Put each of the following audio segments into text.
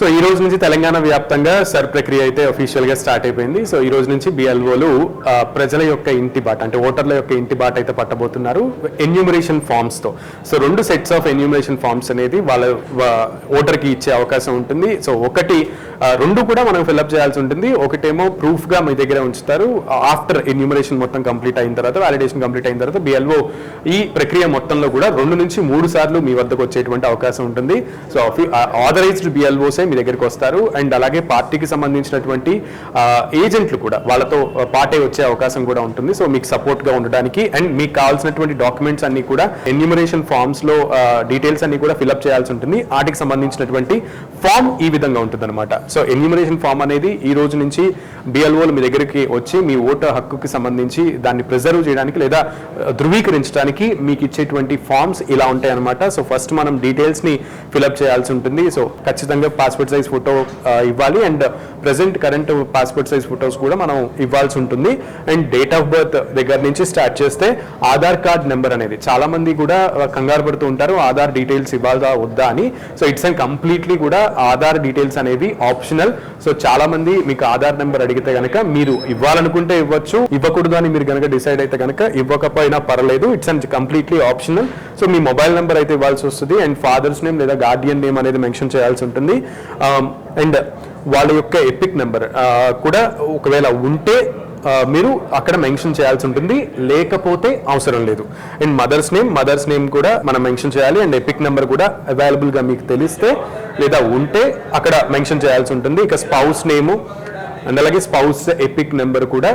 So ఈ రోజు నుంచి తెలంగాణ వ్యాప్తంగా సర్ ప్రక్రియ అయితే అఫీషియల్ గా స్టార్ట్ అయిపోయింది. సో ఈ రోజు నుంచి బిఎల్ఓలు ప్రజల యొక్క ఇంటి బాట అంటే ఓటర్ల యొక్క ఇంటి బాట అయితే పట్టబోతున్నారు ఎన్యూమరేషన్ ఫామ్స్ తో. సో రెండు సెట్స్ ఆఫ్ ఎన్యూమరేషన్ ఫామ్స్ అనేది వాళ్ళ ఓటర్ కి ఇచ్చే అవకాశం ఉంటుంది. సో రెండు కూడా మనం ఫిల్అప్ చేయాల్సి ఉంటుంది. ఒకటేమో ప్రూఫ్ గా మీ దగ్గర ఉంచుతారు. ఆఫ్టర్ ఎన్యూమరేషన్ మొత్తం కంప్లీట్ అయిన తర్వాత, వాలిడేషన్ కంప్లీట్ అయిన తర్వాత బిఎల్ఓ ఈ ప్రక్రియ మొత్తంలో కూడా 2 నుంచి 3 సార్లు మీ వద్దకు వచ్చేటువంటి అవకాశం ఉంటుంది. సో ఆథరైజ్డ్ బిఎల్ఓసే మీ దగ్గరికి వస్తారు. అండ్ అలాగే పార్టీకి సంబంధించినటువంటి ఏజెంట్లు కూడా వాళ్ళతో పాటే వచ్చే అవకాశం కూడా ఉంటుంది. సో మీకు సపోర్ట్ గా ఉండడానికి అండ్ మీకు కావాల్సినటువంటి డాక్యుమెంట్స్ అన్ని కూడా ఎన్యూమరేషన్ ఫామ్స్ లో డీటెయిల్స్ అన్ని కూడా ఫిల్అప్ చేయాల్సి ఉంటుంది. వాటికి సంబంధించినటువంటి ఫామ్ ఈ విధంగా ఉంటుంది అనమాట. సో ఎన్యూమరేషన్ ఫామ్ అనేది ఈ రోజు నుంచి బిఎల్ఓలు మీ దగ్గరికి వచ్చి మీ ఓటు హక్కుకి సంబంధించి దాన్ని ప్రిజర్వ్ చేయడానికి లేదా ధృవీకరించడానికి మీకు ఇచ్చేటువంటి ఫామ్స్ ఇలా ఉంటాయి అనమాట. సో ఫస్ట్ మనం డీటెయిల్స్ ని ఫిల్అప్ చేయాల్సి ఉంటుంది. సో ఖచ్చితంగా పాస్పోర్ట్ సైజ్ ఫోటో ఇవ్వాలి and present current passport size photos కూడా మనం ఇవ్వాల్సి ఉంటుంది. అండ్ డేట్ ఆఫ్ బర్త్ దగ్గర నుంచి స్టార్ట్ చేస్తే ఆధార్ కార్డ్ నెంబర్ అనేది చాలా మంది కూడా కంగారు పడుతూ ఉంటారు, ఆధార్ డీటెయిల్స్ ఇవ్వాలా వద్దా అని. సో ఇట్స్ అండ్ కంప్లీట్లీ కూడా ఆధార్ డీటెయిల్స్ అనేవి ఆప్షనల్. సో చాలా మంది మీకు ఆధార్ నెంబర్ అడిగితే కనుక మీరు ఇవ్వాలనుకుంటే ఇవ్వచ్చు, ఇవ్వకూడదు అని మీరు కనుక డిసైడ్ అయితే కనుక ఇవ్వకపోయినా పర్లేదు. It's and completely optional. So me mobile number అయితే ఇవ్వాల్సి వస్తుంది అండ్ ఫాదర్స్ నేమ్ లేదా గార్డియన్ నేమ్ అనేది మెన్షన్ చేయాల్సి ఉంటుంది. అండ్ వాళ్ళ యొక్క ఎపిక్ నెంబర్ కూడా ఒకవేళ ఉంటే మీరు అక్కడ మెన్షన్ చేయాల్సి ఉంటుంది, లేకపోతే అవసరం లేదు. అండ్ మదర్స్ నేమ్ కూడా మనం మెన్షన్ చేయాలి అండ్ ఎపిక్ నెంబర్ కూడా అవైలబుల్ గా మీకు తెలిస్తే లేదా ఉంటే అక్కడ మెన్షన్ చేయాల్సి ఉంటుంది. ఇక స్పౌస్ నేము అండ్ అలాగే స్పౌస్ ఎపిక్ నెంబర్ కూడా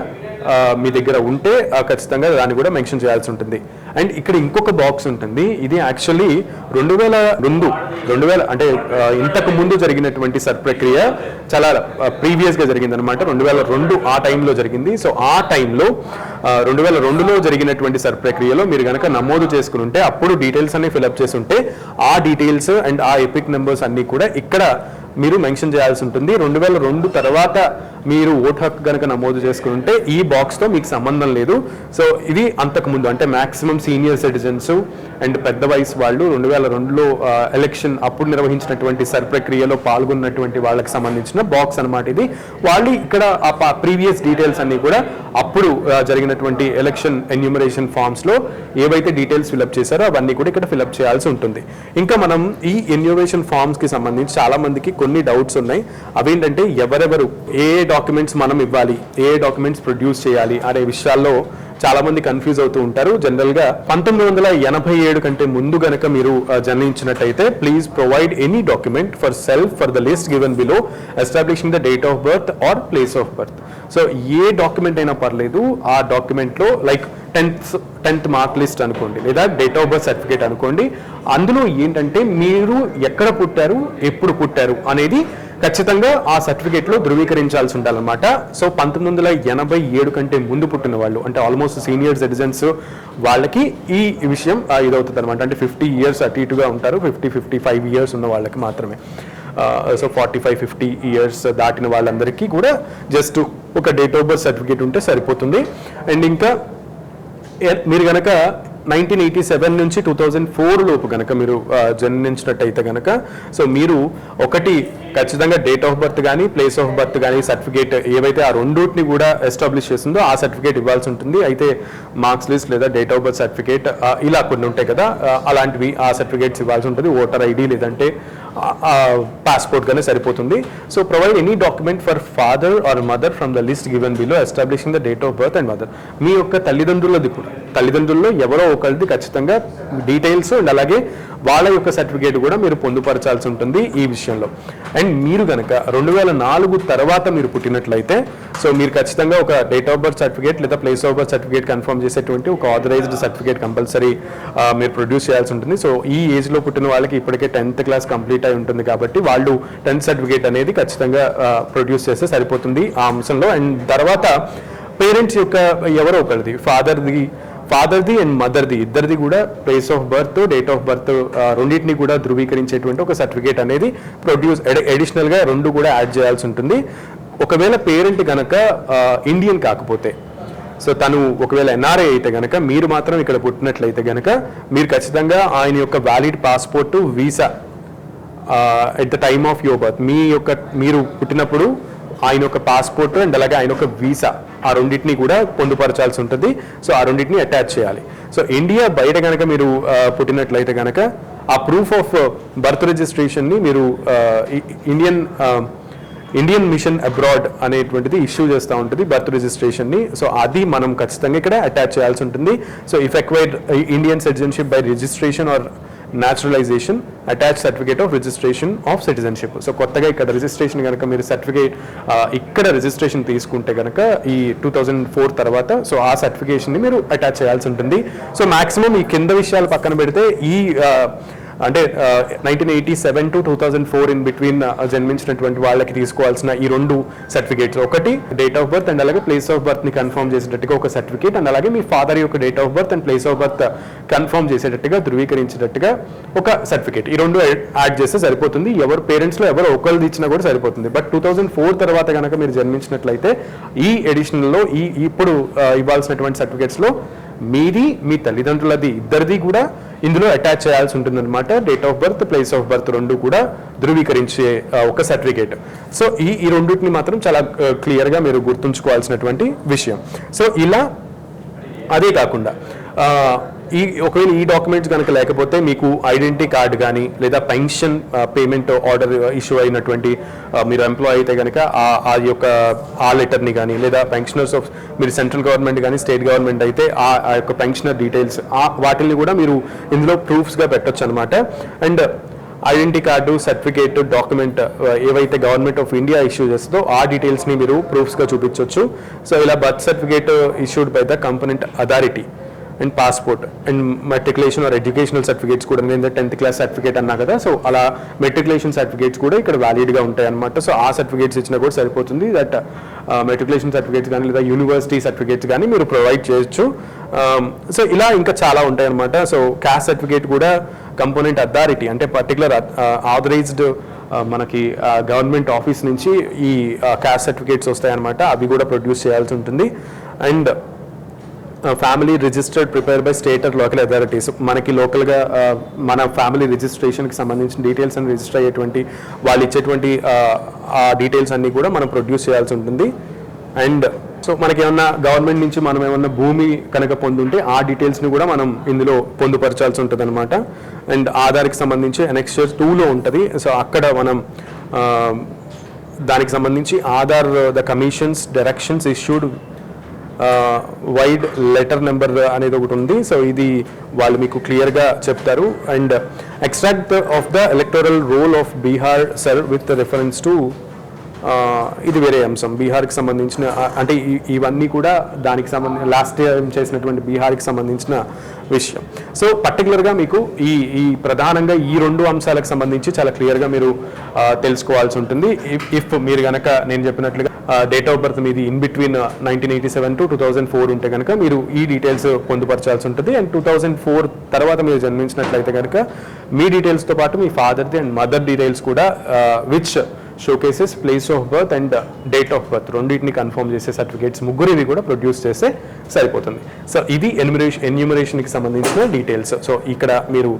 మీ దగ్గర ఉంటే ఖచ్చితంగా దాన్ని కూడా మెన్షన్ చేయాల్సి ఉంటుంది. అండ్ ఇక్కడ ఇంకొక బాక్స్ ఉంటుంది. ఇది యాక్చువల్లీ 2002 అంటే ఇంతకు ముందు జరిగినటువంటి సర్ ప్రక్రియ చాలా ప్రీవియస్ గా జరిగింది అనమాట. 2002 ఆ టైంలో జరిగింది. సో ఆ టైంలో 2002లో జరిగినటువంటి సర్ ప్రక్రియలో మీరు కనుక నమోదు చేసుకుని ఉంటే అప్పుడు డీటెయిల్స్ అన్ని ఫిల్అప్ చేసి ఉంటే ఆ డీటెయిల్స్ అండ్ ఆ ఎపిక్ నెంబర్స్ అన్ని కూడా ఇక్కడ మీరు మెన్షన్ చేయాల్సి ఉంటుంది. 2002 తర్వాత మీరు ఓటు హక్కు కనుక నమోదు చేసుకుని ఉంటే ఈ బాక్స్తో మీకు సంబంధం లేదు. సో ఇది అంతకుముందు అంటే మాక్సిమం సీనియర్ సిటిజన్స్ అండ్ పెద్ద వయసు వాళ్ళు 2002లో ఎలక్షన్ అప్పుడు నిర్వహించినటువంటి సర్ ప్రక్రియలో పాల్గొన్నటువంటి వాళ్ళకి సంబంధించిన బాక్స్ అనమాట ఇది. వాళ్ళు ఇక్కడ ఆ ప్రీవియస్ డీటెయిల్స్ అన్ని కూడా అప్పుడు జరిగినటువంటి ఎలక్షన్ ఎన్యూమరేషన్ ఫామ్స్ లో ఏవైతే డీటెయిల్స్ ఫిల్అప్ చేశారో అవన్నీ కూడా ఇక్కడ ఫిల్అప్ చేయాల్సి ఉంటుంది. ఇంకా మనం ఈ ఎన్యూమరేషన్ ఫామ్స్ కి సంబంధించి చాలా మందికి కొన్ని డౌట్స్ ఉన్నాయి. అవేంటంటే ఎవరెవరు ఏ డాక్యుమెంట్స్ మనం ఇవ్వాలి, ఏ డాక్యుమెంట్స్ ప్రొడ్యూస్ చేయాలి అనే విషయాల్లో చాలా మంది కన్ఫ్యూజ్ అవుతూ ఉంటారు. జనరల్ గా 1987 కంటే ముందు గనక మీరు జన్మించినట్టయితే please provide any document for self for the list given below establishing the date of birth or place of birth. So ఏ డాక్యుమెంట్ అయినా పర్లేదు, ఆ డాక్యుమెంట్ లో లైక్ 10th మార్క్ లిస్ట్ అనుకోండి లేదా డేట్ ఆఫ్ బర్త్ సర్టిఫికేట్ అనుకోండి. అందులో ఏంటంటే మీరు ఎక్కడ పుట్టారు, ఎప్పుడు పుట్టారు అనేది ఖచ్చితంగా ఆ సర్టిఫికేట్ లో ధృవీకరించాల్సి ఉండాలన్నమాట. సో 1987 కంటే ముందు పుట్టిన వాళ్ళు అంటే ఆల్మోస్ట్ సీనియర్ సిటిజన్స్ వాళ్ళకి ఈ విషయం ఇదవుతుంది అనమాట. అంటే 50 ఇయర్స్ అటు ఇటుగా ఉంటారు, 55 ఇయర్స్ ఉన్న వాళ్ళకి మాత్రమే. సో 45-50 ఇయర్స్ దాటిన వాళ్ళందరికీ కూడా జస్ట్ ఒక డేట్ ఆఫ్ బర్త్ సర్టిఫికేట్ ఉంటే సరిపోతుంది. అండ్ ఇంకా మీరు కనుక 1987 నుంచి 2004 లోపు కనుక మీరు జన్మించినట్టయితే కనుక సో మీరు ఒకటి ఖచ్చితంగా డేట్ ఆఫ్ బర్త్ కానీ ప్లేస్ ఆఫ్ బర్త్ కానీ సర్టిఫికేట్ ఏవైతే ఆ రెండింటిని కూడా ఎస్టాబ్లిష్ చేసిందో ఆ సర్టిఫికేట్ ఇవ్వాల్సి ఉంటుంది. అయితే మార్క్స్ లిస్ట్ లేదా డేట్ ఆఫ్ బర్త్ సర్టిఫికేట్ ఇలా కొన్ని ఉంటాయి కదా, అలాంటివి ఆ సర్టిఫికేట్స్ ఇవ్వాల్సి ఉంటుంది. ఓటర్ ఐడి లేదంటే పాస్పోర్ట్ గానే సరిపోతుంది. So provide any document for father or mother from the list given below establishing the date of birth and mother. మీ యొక్క తల్లిదండ్రుల్లో ఎవరో ఒకరిది ఖచ్చితంగా డీటెయిల్స్ అండ్ అలాగే వాళ్ళ యొక్క సర్టిఫికేట్ కూడా మీరు పొందుపరచాల్సి ఉంటుంది ఈ విషయంలో. అండ్ మీరు కనుక 2004 తర్వాత మీరు పుట్టినట్లయితే సో మీరు ఖచ్చితంగా ఒక డేట్ ఆఫ్ బర్త్ సర్టిఫికేట్ లేదా place of birth certificate confirm చేసేటువంటి ఒక ఆథరైజ్డ్ సర్టిఫికేట్ కంపల్సరీ మీరు ప్రొడ్యూస్ చేయాల్సి ఉంటుంది. సో ఈ ఏజ్ లో పుట్టిన వాళ్ళకి ఇప్పటికే 10th క్లాస్ కంప్లీట్ అయి ఉంటుంది కాబట్టి వాళ్ళు 10th సర్టిఫికేట్ అనేది ఖచ్చితంగా ప్రొడ్యూస్ చేస్తే సరిపోతుంది ఆ అంశంలో. అండ్ తర్వాత పేరెంట్స్ యొక్క ఎవరో ఒకరిది ఫాదర్ది అండ్ మదర్ది ఇద్దరిది కూడా place of birth date of birth రెండింటిని కూడా ధృవీకరించేటువంటి ఒక సర్టిఫికేట్ అనేది ప్రొడ్యూస్ అడిషనల్ గా 2 కూడా యాడ్ చేయాల్సి ఉంటుంది. ఒకవేళ పేరెంట్ కనుక ఇండియన్ కాకపోతే సో తను ఒకవేళ ఎన్ఆర్ఐ అయితే కనుక మీరు మాత్రం ఇక్కడ పుట్టినట్లయితే కనుక మీరు ఖచ్చితంగా ఆయన యొక్క valid passport visa at the time of your birth, మీరు పుట్టినప్పుడు ఆయన యొక్క పాస్పోర్ట్ అండ్ అలాగే ఆయన యొక్క వీసా, ఆ రెండింటిని కూడా పొందుపరచాల్సి ఉంటుంది. సో ఆ రెండింటిని అటాచ్ చేయాలి. సో ఇండియా బయట కనుక మీరు పుట్టినట్లయితే కనుక ఆ ప్రూఫ్ ఆఫ్ బర్త్ రిజిస్ట్రేషన్ని మీరు ఇండియన్ మిషన్ అబ్రాడ్ అనేటువంటిది ఇష్యూ చేస్తూ ఉంటుంది బర్త్ రిజిస్ట్రేషన్ని. సో అది మనం ఖచ్చితంగా ఇక్కడ అటాచ్ చేయాల్సి ఉంటుంది. So if acquired Indian citizenship by registration are naturalisation, attach certificate of registration of citizenship. So కొత్తగా ఇక్కడ రిజిస్ట్రేషన్ కనుక మీరు సర్టిఫికేట్ ఇక్కడ రిజిస్ట్రేషన్ తీసుకుంటే కనుక ఈ 2004 తర్వాత సో ఆ సర్టిఫికేషన్ని మీరు అటాచ్ చేయాల్సి ఉంటుంది. సో మాక్సిమం ఈ కింద విషయాలు పక్కన పెడితే ఈ అంటే 1987 to 2004 ఇన్ బిట్వీన్ జన్మించినటువంటి వాళ్ళకి తీసుకోవాల్సిన ఈ 2 సర్టిఫికేట్స్, ఒకటి డేట్ ఆఫ్ బర్త్ అండ్ అలాగే ప్లేస్ ఆఫ్ బర్త్ ని కన్ఫర్మ్ చేసేటట్టుగా ఒక సర్టిఫికేట్, అండ్ అలాగే మీ ఫాదర్ యొక్క date of birth and place of birth confirm చేసేటట్టుగా ధృవీకరించేటట్టుగా ఒక సర్టిఫికేట్, ఈ 2 యాడ్ చేస్తే సరిపోతుంది. ఎవరు పేరెంట్స్లో ఎవరు ఒకరిది ఇచ్చినా కూడా సరిపోతుంది. బట్ 2004 తర్వాత కనుక మీరు జన్మించినట్లయితే ఈ ఎడిషన్లో ఇప్పుడు ఇవ్వాల్సినటువంటి సర్టిఫికేట్స్లో మీది మీ తల్లిదండ్రులది ఇద్దరిది కూడా ఇందులో అటాచ్ చేయాల్సి ఉంటుందన్నమాట. Date of birth, place of birth 2 కూడా ధృవీకరించే ఒక సర్టిఫికేట్. సో ఈ రెండింటిని మాత్రం చాలా క్లియర్గా మీరు గుర్తుంచుకోవాల్సినటువంటి విషయం. సో ఇలా అదే కాకుండా ఒకవేళ ఈ డాక్యుమెంట్స్ కనుక లేకపోతే మీకు ఐడెంటిటీ కార్డు కానీ లేదా పెన్షన్ పేమెంట్ ఆర్డర్ ఇష్యూ అయినటువంటి మీరు ఎంప్లాయ్ అయితే కనుక ఆ యొక్క ఆ లెటర్ని కానీ లేదా పెన్షనర్స్ ఆఫ్ మీరు సెంట్రల్ గవర్నమెంట్ కానీ స్టేట్ గవర్నమెంట్ అయితే ఆ యొక్క పెన్షనర్ డీటెయిల్స్ వాటిని కూడా మీరు ఇందులో ప్రూఫ్స్గా పెట్టొచ్చు అనమాట. And identity card, certificate, document ఏవైతే గవర్నమెంట్ ఆఫ్ ఇండియా ఇష్యూ చేస్తుందో ఆ డీటెయిల్స్ని మీరు ప్రూఫ్స్గా చూపించవచ్చు. సో ఇలా birth certificate issued by the component authority and passport and matriculation or educational certificates కూడా, నేను 10th క్లాస్ సర్టిఫికేట్ అన్నా కదా, సో అలా మెట్రికులేషన్ సర్టిఫికేట్స్ కూడా ఇక్కడ వ్యాలిడ్గా ఉంటాయి అనమాట. సో ఆ సర్టిఫికేట్స్ ఇచ్చినా కూడా సరిపోతుంది. దట్ మెట్రికులేషన్ సర్టిఫికేట్స్ కానీ లేదా యూనివర్సిటీ సర్టిఫికేట్స్ కానీ మీరు ప్రొవైడ్ చేయొచ్చు. సో ఇలా ఇంకా చాలా ఉంటాయి అనమాట. సో క్యాస్ట్ సర్టిఫికేట్ కూడా కంపోనెంట్ అథారిటీ అంటే పర్టికులర్ ఆథరైజ్డ్ మనకి గవర్నమెంట్ ఆఫీస్ నుంచి ఈ క్యాస్ట్ సర్టిఫికేట్స్ వస్తాయన్నమాట. అవి కూడా ప్రొడ్యూస్ చేయాల్సి ఉంటుంది. And family registered prepare by state or local authorities, మనకి లోకల్గా మన ఫ్యామిలీ రిజిస్ట్రేషన్కి సంబంధించిన డీటెయిల్స్ అని రిజిస్టర్ అయ్యేటువంటి వాళ్ళు ఇచ్చేటువంటి ఆ డీటెయిల్స్ అన్నీ కూడా మనం ప్రొడ్యూస్ చేయాల్సి ఉంటుంది. అండ్ సో మనకి ఏమన్నా గవర్నమెంట్ నుంచి మనం ఏమన్నా భూమి కనుక పొందుంటే ఆ డీటెయిల్స్ని కూడా మనం ఇందులో పొందుపరచాల్సి ఉంటుంది అనమాట. అండ్ ఆధార్కి సంబంధించి అనెక్స్చర్ 2లో ఉంటుంది. సో అక్కడ మనం దానికి సంబంధించి Aadhaar the commissions directions issued vide letter number అనేది ఒకటి ఉంది. సో ఇది వాళ్ళు మీకు క్లియర్గా చెప్తారు. And extract of the electoral roll of Bihar sir with reference to, ఇది వేరే అంశం. బీహార్కి సంబంధించిన అంటే ఇవన్నీ కూడా దానికి సంబంధించి లాస్ట్ టైం చేసినటువంటి బీహార్కి సంబంధించిన విషయం. సో పర్టికులర్గా మీకు ఈ ప్రధానంగా ఈ 2 అంశాలకు సంబంధించి చాలా క్లియర్గా మీరు తెలుసుకోవాల్సి ఉంటుంది. ఇఫ్ మీరు కనుక నేను చెప్పినట్లుగా డేట్ ఆఫ్ బర్త్ మీది ఇన్ బిట్వీన్ 1987 to 2004 ఉంటే కనుక మీరు ఈ డీటెయిల్స్ పొందుపరచాల్సి ఉంటుంది. అండ్ 2004 తర్వాత మీరు జన్మించినట్లయితే కనుక మీ డీటెయిల్స్తో పాటు మీ ఫాదర్ది అండ్ మదర్ డీటెయిల్స్ కూడా which showcases place of birth and date of birth రెండింటిని కన్ఫర్మ్ చేసే సర్టిఫికేట్స్ ముగ్గురివి కూడా ప్రొడ్యూస్ చేస్తే సరిపోతుంది. సో ఇది ఎన్యూమరేషన్కి సంబంధించిన డీటెయిల్స్. సో ఇక్కడ మీరు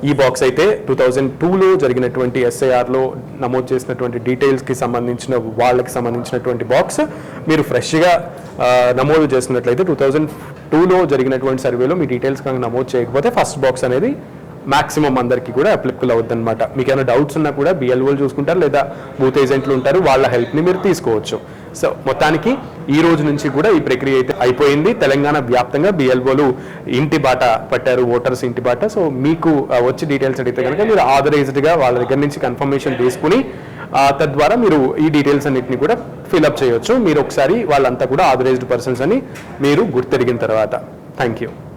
ఈ బాక్స్ అయితే 2002లో జరిగినటువంటి ఎస్ఐఆర్లో నమోదు చేసినటువంటి డీటెయిల్స్కి సంబంధించిన వాళ్ళకి సంబంధించినటువంటి బాక్స్ మీరు ఫ్రెష్గా నమోదు చేసినట్లయితే 2002లో జరిగినటువంటి సర్వేలో మీ డీటెయిల్స్ కనుక నమోదు చేయకపోతే ఫస్ట్ బాక్స్ అనేది మాక్సిమం అందరికీ కూడా అప్లికబుల్ అవుతుంది అనమాట. మీకు ఏమైనా డౌట్స్ ఉన్నా కూడా బిఎల్ఓలు చూసుకుంటారు లేదా బూత్ ఏజెంట్లు ఉంటారు, వాళ్ళ హెల్ప్ని మీరు తీసుకోవచ్చు. సో మొత్తానికి ఈ రోజు నుంచి కూడా ఈ ప్రక్రియ అయితే అయిపోయింది. తెలంగాణ వ్యాప్తంగా బిఎల్ఓలు ఇంటి బాట పట్టారు, ఓటర్స్ ఇంటి బాట. సో మీకు వచ్చి డీటెయిల్స్ అడిగితే కనుక మీరు ఆథరైజ్డ్గా వాళ్ళ దగ్గర నుంచి కన్ఫర్మేషన్ తీసుకుని తద్వారా మీరు ఈ డీటెయిల్స్ అన్నింటినీ కూడా ఫిల్అప్ చేయొచ్చు. మీరు ఒకసారి వాళ్ళంతా కూడా ఆథరైజ్డ్ పర్సన్స్ అని మీరు గుర్తెరిగిన తర్వాత. Thank you.